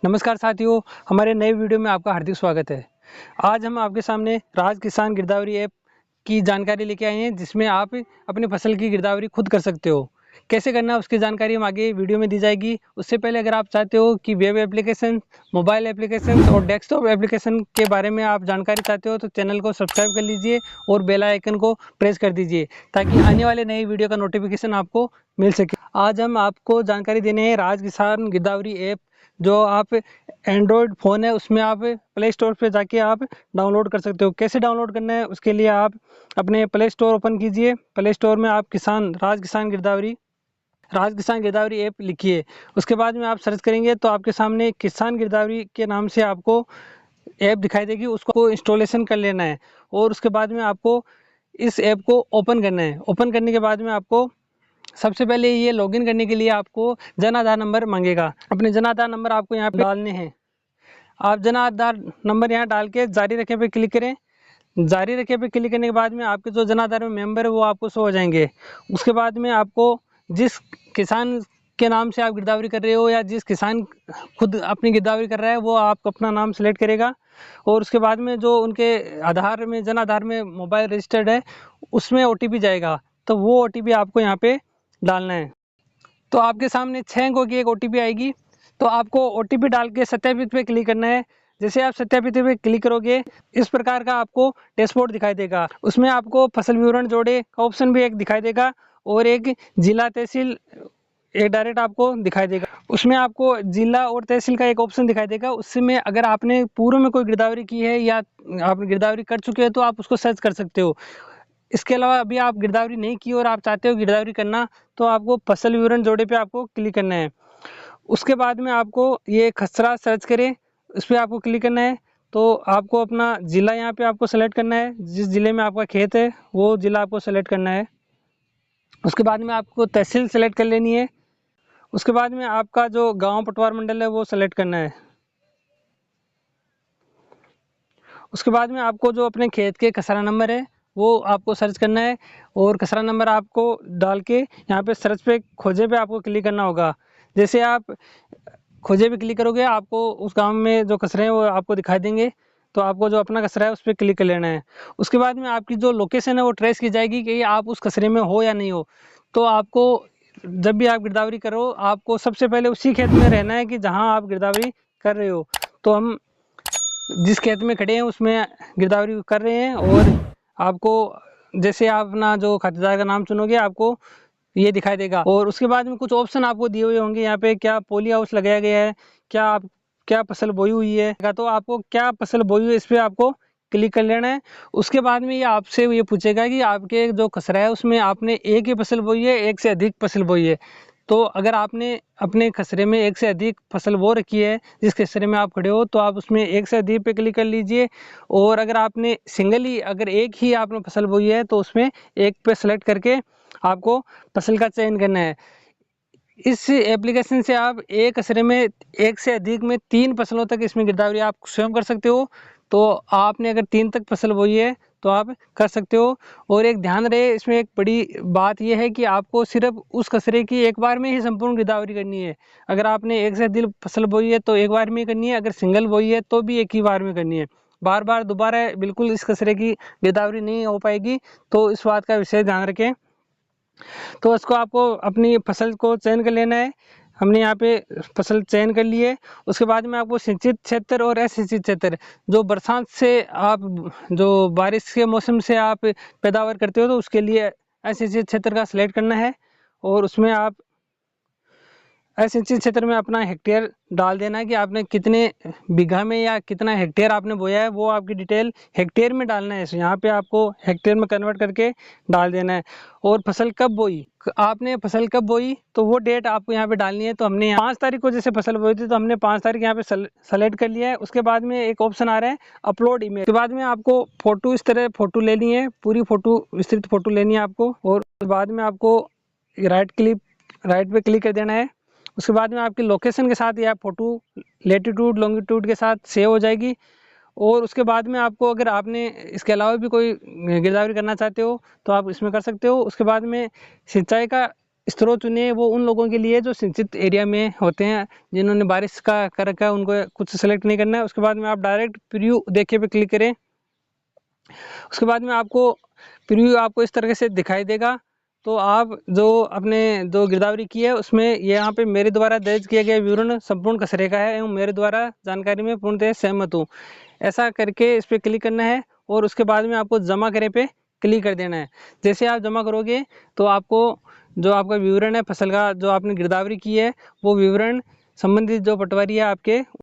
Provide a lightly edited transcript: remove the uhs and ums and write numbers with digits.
नमस्कार साथियों, हमारे नए वीडियो में आपका हार्दिक स्वागत है। आज हम आपके सामने राज किसान गिरदावरी ऐप की जानकारी लेके आए हैं, जिसमें आप अपनी फसल की गिरदावरी खुद कर सकते हो। कैसे करना है उसकी जानकारी हम आगे वीडियो में दी जाएगी। उससे पहले अगर आप चाहते हो कि वेब एप्लीकेशन, मोबाइल एप्लीकेशन और डेस्कटॉप एप्लीकेशन के बारे में आप जानकारी चाहते हो तो चैनल को सब्सक्राइब कर लीजिए और बेल आइकन को प्रेस कर दीजिए ताकि आने वाले नए वीडियो का नोटिफिकेशन आपको मिल सके। आज हम आपको जानकारी देने हैं राज किसान गिरदावरी ऐप, जो आप एंड्रॉयड फ़ोन है उसमें आप प्ले स्टोर पे जाके आप डाउनलोड कर सकते हो। कैसे डाउनलोड करना है उसके लिए आप अपने प्ले स्टोर ओपन कीजिए। प्ले स्टोर में आप राज किसान गिरदावरी ऐप लिखिए। उसके बाद में आप सर्च करेंगे तो आपके सामने किसान गिरदावरी के नाम से आपको ऐप दिखाई देगी। उसको इंस्टॉलेशन कर लेना है और उसके बाद में आपको इस ऐप को ओपन करना है। ओपन करने के बाद में आपको सबसे पहले ये लॉगिन करने के लिए आपको जन आधार नंबर मांगेगा। अपने जन आधार नंबर आपको यहाँ पे डालने हैं। आप जन आधार नंबर यहाँ डाल के जारी रखें पे क्लिक करें। जारी रखें पे क्लिक करने के बाद में आपके जो जन आधार में मेंबर है वो आपको शो हो जाएंगे। उसके बाद में आपको जिस किसान के नाम से आप गिरदावरी कर रहे हो या जिस किसान खुद अपनी गिरदावरी कर रहा है वो आप अपना नाम सेलेक्ट करेगा और उसके बाद में जो उनके आधार में जन आधार में मोबाइल रजिस्टर्ड है उसमें OTP जाएगा, तो वो OTP आपको यहाँ पे डालना है। तो आपके सामने 6 अंकों की एक OTP आएगी, तो आपको OTP डाल के सत्यापित पे क्लिक करना है। जैसे आप सत्यापित पे क्लिक करोगे इस प्रकार का आपको डैशबोर्ड दिखाई देगा। उसमें आपको फसल विवरण जोड़े का ऑप्शन भी एक दिखाई देगा और एक जिला तहसील एक डायरेक्ट आपको दिखाई देगा। उसमें आपको जिला और तहसील का एक ऑप्शन दिखाई देगा। उसमें अगर आपने पूर्व में कोई गिरदावरी की है या आप गिरदावरी कर चुके हैं तो आप उसको सर्च कर सकते हो। इसके अलावा अभी आप गिरदावरी नहीं की और आप चाहते हो गिरदावरी करना तो आपको फसल विवरण जोड़े पे आपको क्लिक करना है। उसके बाद में आपको ये खसरा सर्च करें उस पर आपको क्लिक करना है। तो आपको अपना ज़िला यहाँ पे आपको सेलेक्ट करना है, जिस ज़िले में आपका खेत है वो ज़िला आपको सेलेक्ट करना है। उसके बाद में आपको तहसील सेलेक्ट कर लेनी है। उसके बाद में आपका जो गांव पटवार मंडल है वो सेलेक्ट करना है। उसके बाद में आपको जो अपने खेत के खसरा नंबर है वो आपको सर्च करना है और खसरा नंबर आपको डाल के यहाँ पे सर्च पे खोजे पे आपको क्लिक करना होगा। जैसे आप खोजे पे क्लिक करोगे आपको उस गांव में जो खसरे हैं वो आपको दिखाई देंगे, तो आपको जो अपना खसरा है उस पर क्लिक कर लेना है। उसके बाद में आपकी जो लोकेशन है वो ट्रेस की जाएगी कि आप उस खसरे में हो या नहीं हो। तो आपको जब भी आप गिरदावरी करो आपको सबसे पहले उसी खेत में रहना है कि जहाँ आप गिरदावरी कर रहे हो। तो हम जिस खेत में खड़े हैं उसमें गिरदावरी कर रहे हैं और आपको जैसे आप अपना जो खातेदार का नाम चुनोगे आपको ये दिखाई देगा। और उसके बाद में कुछ ऑप्शन आपको दिए हुए होंगे यहाँ पे, क्या पोली हाउस लगाया गया है, क्या फसल बोई हुई है, तो आपको क्या फसल बोई हुई है इस पर आपको क्लिक कर लेना है। उसके बाद में ये आपसे ये पूछेगा कि आपके जो खसरा है उसमें आपने एक ही फसल बोई है, एक से अधिक फसल बोई है। तो अगर आपने अपने खसरे में एक से अधिक फसल बो रखी है जिस खसरे में आप खड़े हो तो आप उसमें एक से अधिक पे क्लिक कर लीजिए। और अगर आपने अगर एक ही आपने फसल बोई है तो उसमें एक पे सेलेक्ट करके आपको फसल का चयन करना है। इस एप्लीकेशन से आप एक खसरे में एक से अधिक में 3 फसलों तक इसमें गिरदावरी आप स्वयं कर सकते हो। तो आपने अगर 3 तक फसल बोई है तो आप कर सकते हो। और एक ध्यान रहे इसमें एक बड़ी बात यह है कि आपको सिर्फ उस खसरे की एक बार में ही संपूर्ण गिरदावरी करनी है। अगर आपने एक से अधिक फसल बोई है तो एक बार में ही करनी है, अगर सिंगल बोई है तो भी एक ही बार में करनी है। बार बार दोबारा बिल्कुल इस खसरे की गिरदावरी नहीं हो पाएगी, तो इस बात का विशेष ध्यान रखें। तो इसको आपको अपनी फसल को चयन कर लेना है। हमने यहाँ पे फसल चयन कर ली है। उसके बाद में आपको सिंचित क्षेत्र और असिंचित क्षेत्र, जो बरसात से आप जो बारिश के मौसम से आप पैदावार करते हो तो उसके लिए असिंचित क्षेत्र का सिलेक्ट करना है। और उसमें आप असिंचित क्षेत्र में अपना हेक्टेयर डाल देना है कि आपने कितने बीघा में या कितना हेक्टेयर आपने बोया है, वो आपकी डिटेल हेक्टेयर में डालना है। यहाँ पे आपको हेक्टेयर में कन्वर्ट करके डाल देना है। और फसल कब बोई, आपने फसल कब बोई तो वो डेट आपको यहाँ पे डालनी है। तो हमने 5 तारीख को जैसे फसल बोई थी तो हमने 5 तारीख यहाँ पे सेलेक्ट कर लिया है। उसके बाद में एक ऑप्शन आ रहा है अपलोड इमेज। उसके बाद में आपको फोटो इस तरह फोटो लेनी है, पूरी फोटो विस्तृत फोटो लेनी है आपको। और बाद में आपको राइट पे क्लिक कर देना है। उसके बाद में आपकी लोकेशन के साथ या फोटो लेटीट्यूड लॉन्गिट्यूड के साथ सेव हो जाएगी। और उसके बाद में आपको अगर आपने इसके अलावा भी कोई गिरदावरी करना चाहते हो तो आप इसमें कर सकते हो। उसके बाद में सिंचाई का स्त्रोत चुने वो उन लोगों के लिए जो सिंचित एरिया में होते हैं, जिन्होंने बारिश का कर रखा है, उनको कुछ सेलेक्ट नहीं करना है। उसके बाद में आप डायरेक्ट प्रीव्यू देखे पे क्लिक करें। उसके बाद में आपको प्रीव्यू आपको इस तरीके से दिखाई देगा। तो आप जो अपने जो गिरदावरी की है उसमें यहाँ पे मेरे द्वारा दर्ज किया गया विवरण संपूर्ण कचरे का है एवं मेरे द्वारा जानकारी में पूर्णतः सहमत हूँ, ऐसा करके इस पर क्लिक करना है। और उसके बाद में आपको जमा करे पे क्लिक कर देना है। जैसे आप जमा करोगे तो आपको जो आपका विवरण है फसल का, जो आपने गिरदावरी की है, वो विवरण संबंधित जो पटवारी है आपके